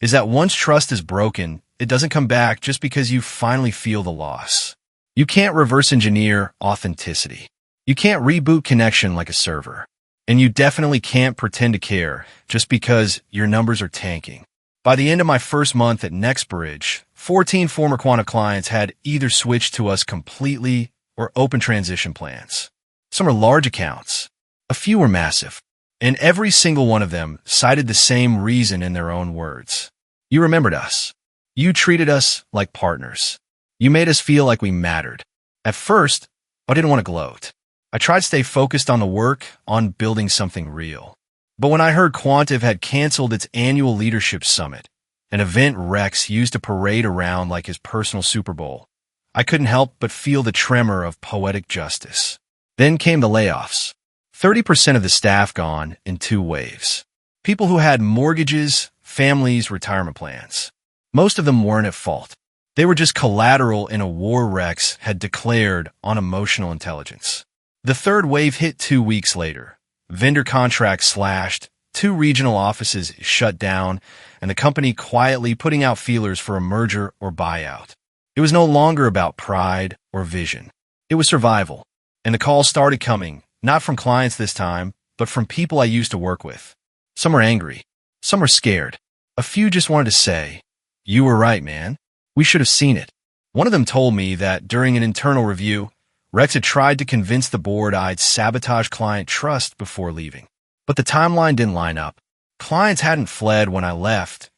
is that once trust is broken, it doesn't come back just because you finally feel the loss. You can't reverse engineer authenticity. You can't reboot connection like a server. And you definitely can't pretend to care just because your numbers are tanking. By the end of my first month at NextBridge, 14 former Quanta clients had either switched to us completely or open transition plans. Some are large accounts. A few were massive. And every single one of them cited the same reason in their own words. You remembered us. You treated us like partners. You made us feel like we mattered. At first, I didn't want to gloat. I tried to stay focused on the work, on building something real. But when I heard Quantive had canceled its annual leadership summit, an event Rex used to parade around like his personal Super Bowl, I couldn't help but feel the tremor of poetic justice. Then came the layoffs. 30% of the staff gone in 2 waves. People who had mortgages, families, retirement plans. Most of them weren't at fault. They were just collateral in a war Rex had declared on emotional intelligence. The third wave hit 2 weeks later. Vendor contracts slashed, 2 regional offices shut down, and the company quietly putting out feelers for a merger or buyout. It was no longer about pride or vision. It was survival. And the calls started coming, not from clients this time, but from people I used to work with. Some were angry. Some were scared. A few just wanted to say, "You were right, man. We should have seen it." One of them told me that during an internal review, Rex had tried to convince the board I'd sabotage client trust before leaving. But the timeline didn't line up. Clients hadn't fled when I left.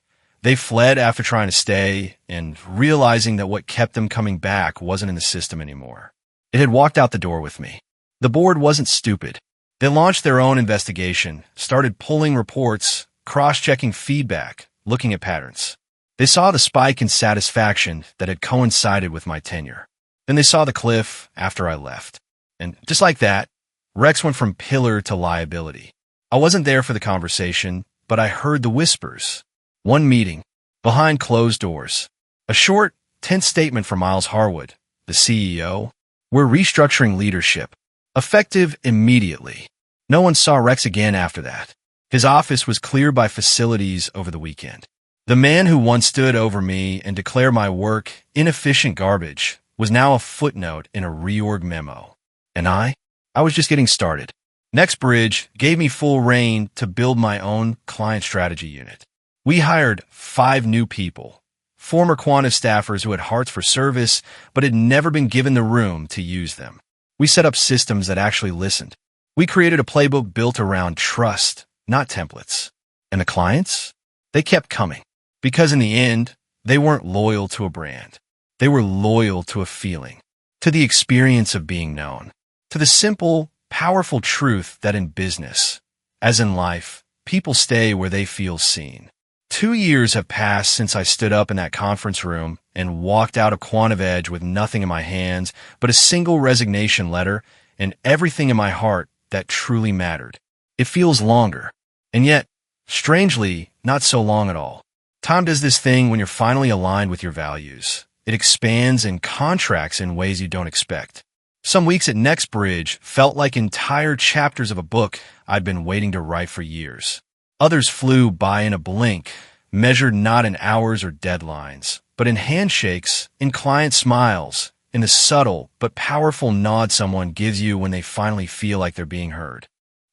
They fled after trying to stay and realizing that what kept them coming back wasn't in the system anymore. It had walked out the door with me. The board wasn't stupid. They launched their own investigation, started pulling reports, cross-checking feedback, looking at patterns. They saw the spike in satisfaction that had coincided with my tenure. Then they saw the cliff after I left. And just like that, Rex went from pillar to liability. I wasn't there for the conversation, but I heard the whispers. One meeting, behind closed doors. A short, tense statement from Miles Harwood, the CEO. We're restructuring leadership. Effective immediately. No one saw Rex again after that. His office was cleared by facilities over the weekend. The man who once stood over me and declared my work inefficient garbage was now a footnote in a reorg memo. And I was just getting started. NextBridge gave me full reign to build my own client strategy unit. We hired 5 new people, former Quantive staffers who had hearts for service but had never been given the room to use them. We set up systems that actually listened. We created a playbook built around trust, not templates. And the clients? They kept coming. Because in the end, they weren't loyal to a brand. They were loyal to a feeling, to the experience of being known, to the simple, powerful truth that in business, as in life, people stay where they feel seen, 2 years have passed since I stood up in that conference room and walked out of Quantive Edge with nothing in my hands but a single resignation letter and everything in my heart that truly mattered. It feels longer, and yet, strangely, not so long at all. Time does this thing when you're finally aligned with your values. It expands and contracts in ways you don't expect. Some weeks at NextBridge felt like entire chapters of a book I'd been waiting to write for years. Others flew by in a blink, measured not in hours or deadlines, but in handshakes, in client smiles, in the subtle but powerful nod someone gives you when they finally feel like they're being heard.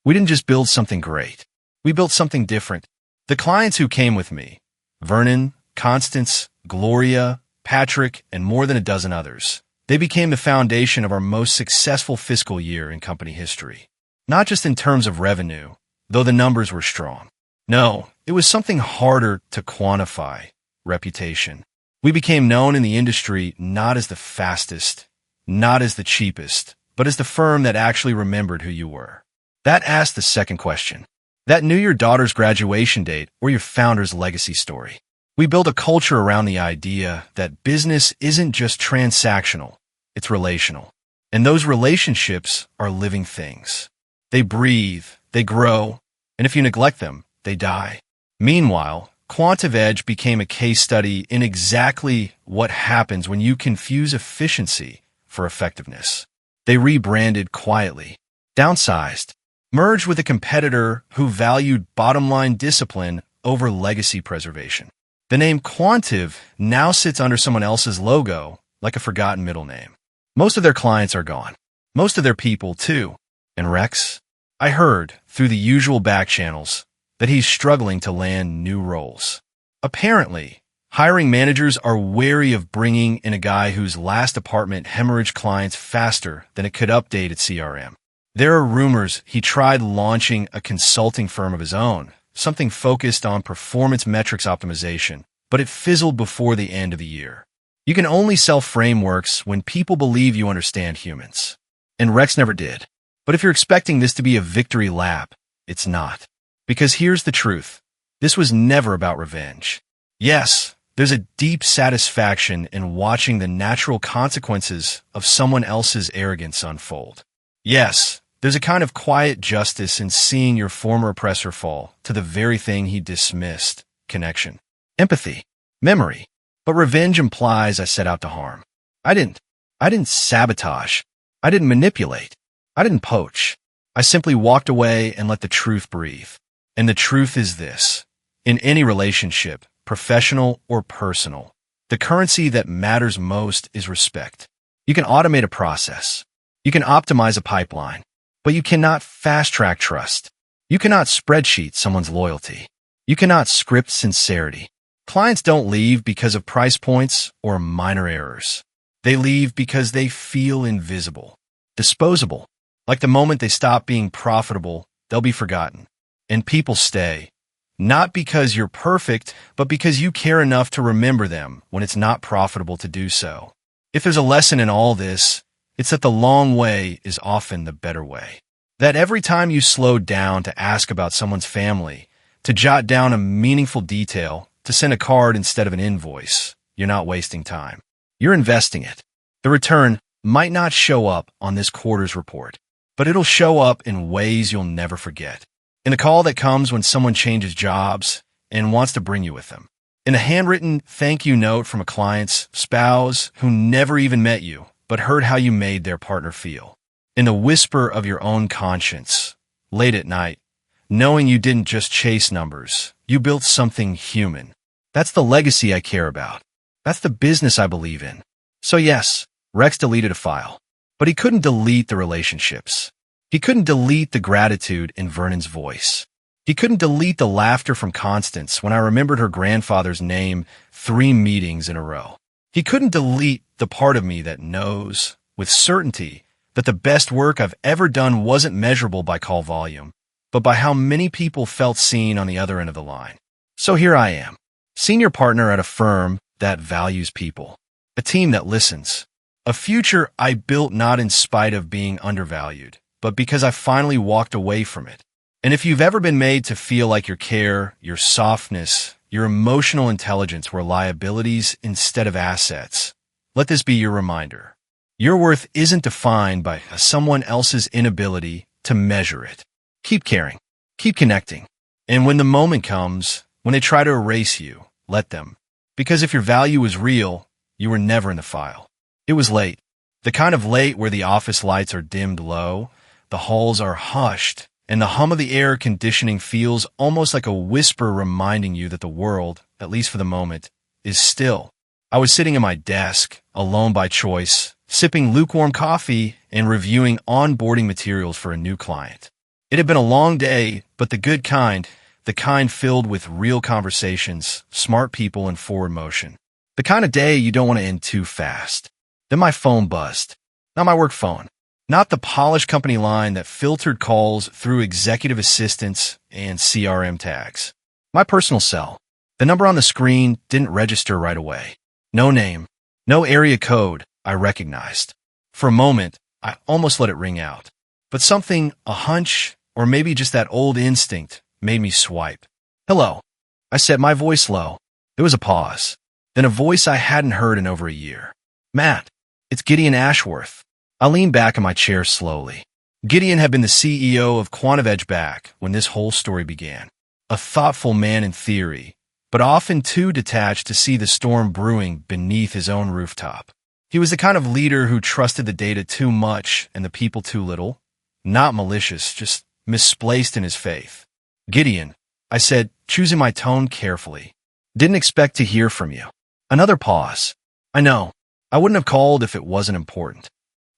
We didn't just build something great. We built something different. The clients who came with me, Vernon, Constance, Gloria, Patrick, and more than a dozen others, they became the foundation of our most successful fiscal year in company history. Not just in terms of revenue, though the numbers were strong. No, it was something harder to quantify: reputation. We became known in the industry not as the fastest, not as the cheapest, but as the firm that actually remembered who you were. That asked the second question. That knew your daughter's graduation date or your founder's legacy story. We built a culture around the idea that business isn't just transactional, it's relational. And those relationships are living things. They breathe, they grow, and if you neglect them, they die. Meanwhile, Quantive Edge became a case study in exactly what happens when you confuse efficiency for effectiveness. They rebranded quietly, downsized, merged with a competitor who valued bottom-line discipline over legacy preservation. The name Quantive now sits under someone else's logo, like a forgotten middle name. Most of their clients are gone. Most of their people, too. And Rex? I heard, through the usual back channels, that he's struggling to land new roles. Apparently, hiring managers are wary of bringing in a guy whose last apartment hemorrhaged clients faster than it could update its CRM. There are rumors he tried launching a consulting firm of his own, something focused on performance metrics optimization, but it fizzled before the end of the year. You can only sell frameworks when people believe you understand humans. And Rex never did. But if you're expecting this to be a victory lap, it's not. Because here's the truth. This was never about revenge. Yes, there's a deep satisfaction in watching the natural consequences of someone else's arrogance unfold. Yes, there's a kind of quiet justice in seeing your former oppressor fall to the very thing he dismissed: connection, empathy, memory. But revenge implies I set out to harm. I didn't. I didn't sabotage. I didn't manipulate. I didn't poach. I simply walked away and let the truth breathe. And the truth is this: in any relationship, professional or personal, the currency that matters most is respect. You can automate a process. You can optimize a pipeline, but you cannot fast-track trust. You cannot spreadsheet someone's loyalty. You cannot script sincerity. Clients don't leave because of price points or minor errors. They leave because they feel invisible, disposable. Like the moment they stop being profitable, they'll be forgotten. And people stay, not because you're perfect, but because you care enough to remember them when it's not profitable to do so. If there's a lesson in all this, it's that the long way is often the better way. That every time you slow down to ask about someone's family, to jot down a meaningful detail, to send a card instead of an invoice, you're not wasting time. You're investing it. The return might not show up on this quarter's report, but it'll show up in ways you'll never forget. In a call that comes when someone changes jobs and wants to bring you with them. In a handwritten thank you note from a client's spouse who never even met you, but heard how you made their partner feel. In the whisper of your own conscience, late at night, knowing you didn't just chase numbers, you built something human. That's the legacy I care about. That's the business I believe in. So yes, Rex deleted a file, but he couldn't delete the relationships. He couldn't delete the gratitude in Vernon's voice. He couldn't delete the laughter from Constance when I remembered her grandfather's name 3 meetings in a row. He couldn't delete the part of me that knows, with certainty, that the best work I've ever done wasn't measurable by call volume, but by how many people felt seen on the other end of the line. So here I am, senior partner at a firm that values people, a team that listens, a future I built not in spite of being undervalued, but because I finally walked away from it. And if you've ever been made to feel like your care, your softness, your emotional intelligence were liabilities instead of assets. Let this be your reminder. Your worth isn't defined by someone else's inability to measure it. Keep caring. Keep connecting. And when the moment comes, when they try to erase you, let them. Because if your value was real, you were never in the file. It was late. The kind of late where the office lights are dimmed low, the halls are hushed, and the hum of the air conditioning feels almost like a whisper reminding you that the world, at least for the moment, is still. I was sitting at my desk, alone by choice, sipping lukewarm coffee and reviewing onboarding materials for a new client. It had been a long day, but the kind filled with real conversations, smart people, and forward motion. The kind of day you don't want to end too fast. Then my phone buzzed. Not my work phone. Not the polished company line that filtered calls through executive assistants and CRM tags. My personal cell. The number on the screen didn't register right away. No name. No area code I recognized. For a moment, I almost let it ring out. But something, a hunch, or maybe just that old instinct, made me swipe. Hello. I said, my voice low. There was a pause. Then a voice I hadn't heard in over a year. Matt, it's Gideon Ashworth. I leaned back in my chair slowly. Gideon had been the CEO of QuantiveEdge back when this whole story began. A thoughtful man in theory, but often too detached to see the storm brewing beneath his own rooftop. He was the kind of leader who trusted the data too much and the people too little. Not malicious, just misplaced in his faith. Gideon, I said, choosing my tone carefully. Didn't expect to hear from you. Another pause. I know. I wouldn't have called if it wasn't important.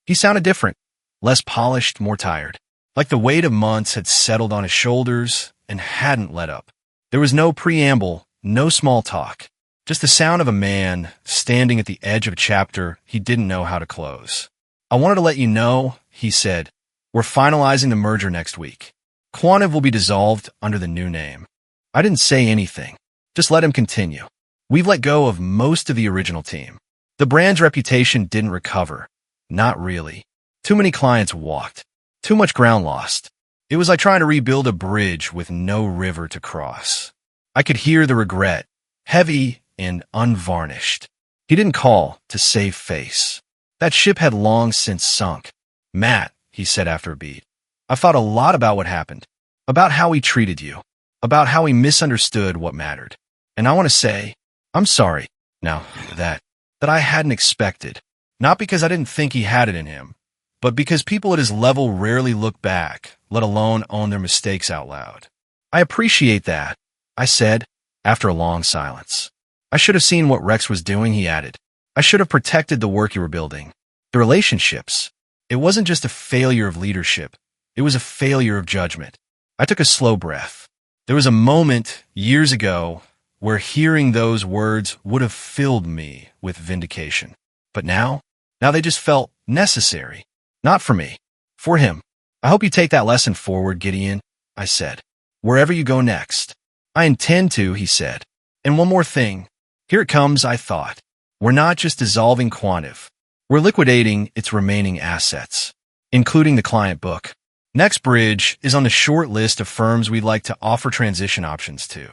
He sounded different, less polished, more tired. Like the weight of months had settled on his shoulders and hadn't let up. There was no preamble, no small talk. Just the sound of a man standing at the edge of a chapter he didn't know how to close. I wanted to let you know, he said, we're finalizing the merger next week. Quantiv will be dissolved under the new name. I didn't say anything. Just let him continue. We've let go of most of the original team. The brand's reputation didn't recover. Not really. Too many clients walked. Too much ground lost. It was like trying to rebuild a bridge with no river to cross. I could hear the regret, heavy and unvarnished. He didn't call to save face. That ship had long since sunk. Matt, he said after a beat, I've thought a lot about what happened, about how he treated you, about how he misunderstood what mattered. And I want to say, I'm sorry, now, that I hadn't expected. Not because I didn't think he had it in him, but because people at his level rarely look back, let alone own their mistakes out loud. I appreciate that, I said, after a long silence. I should have seen what Rex was doing, he added. I should have protected the work you were building. The relationships. It wasn't just a failure of leadership. It was a failure of judgment. I took a slow breath. There was a moment, years ago, where hearing those words would have filled me with vindication. But now they just felt necessary. Not for me. For him. I hope you take that lesson forward, Gideon, I said. Wherever you go next. I intend to, he said. And one more thing. Here it comes, I thought. We're not just dissolving Quantiv. We're liquidating its remaining assets, including the client book. NextBridge is on the short list of firms we'd like to offer transition options to.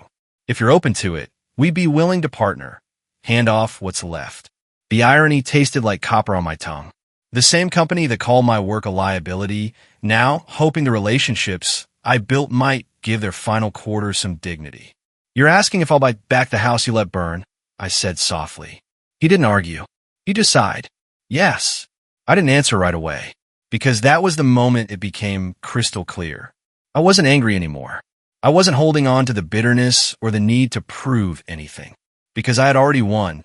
If you're open to it, we'd be willing to partner. Hand off what's left. The irony tasted like copper on my tongue. The same company that called my work a liability, now hoping the relationships I built might give their final quarter some dignity. You're asking if I'll buy back the house you let burn, I said softly. He didn't argue. He just sighed. Yes. I didn't answer right away, because that was the moment it became crystal clear. I wasn't angry anymore. I wasn't holding on to the bitterness or the need to prove anything, because I had already won.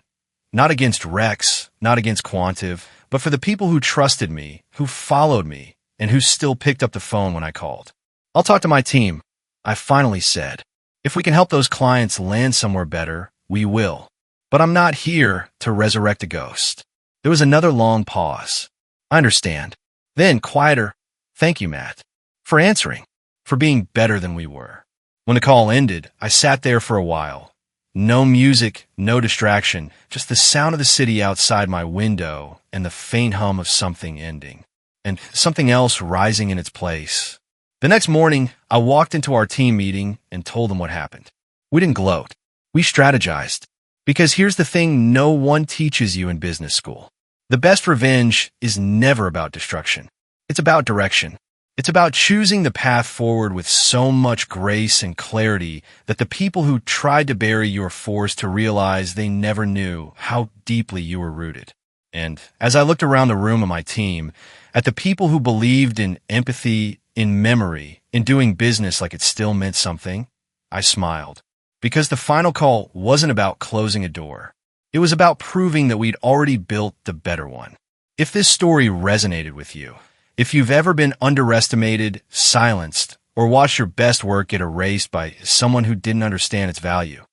Not against Rex, not against Quantiv, but for the people who trusted me, who followed me, and who still picked up the phone when I called. I'll talk to my team, I finally said. If we can help those clients land somewhere better, we will. But I'm not here to resurrect a ghost. There was another long pause. I understand. Then, quieter, thank you, Matt, for answering, for being better than we were. When the call ended, I sat there for a while. No music, no distraction, just the sound of the city outside my window and the faint hum of something ending, and something else rising in its place. The next morning, I walked into our team meeting and told them what happened. We didn't gloat. We strategized. Because here's the thing no one teaches you in business school. The best revenge is never about destruction. It's about direction. It's about choosing the path forward with so much grace and clarity that the people who tried to bury you are forced to realize they never knew how deeply you were rooted. And as I looked around the room of my team, at the people who believed in empathy, in memory, in doing business like it still meant something, I smiled. Because the final call wasn't about closing a door. It was about proving that we'd already built the better one. If this story resonated with you, if you've ever been underestimated, silenced, or watched your best work get erased by someone who didn't understand its value,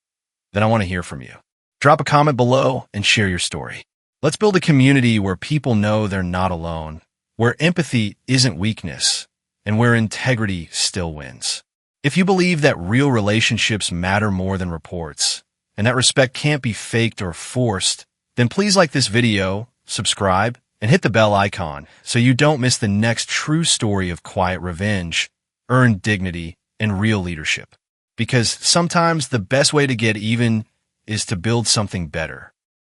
then I want to hear from you. Drop a comment below and share your story. Let's build a community where people know they're not alone, where empathy isn't weakness, and where integrity still wins. If you believe that real relationships matter more than reports, and that respect can't be faked or forced, then please like this video, subscribe, and hit the bell icon so you don't miss the next true story of quiet revenge, earned dignity, and real leadership. Because sometimes the best way to get even is to build something better.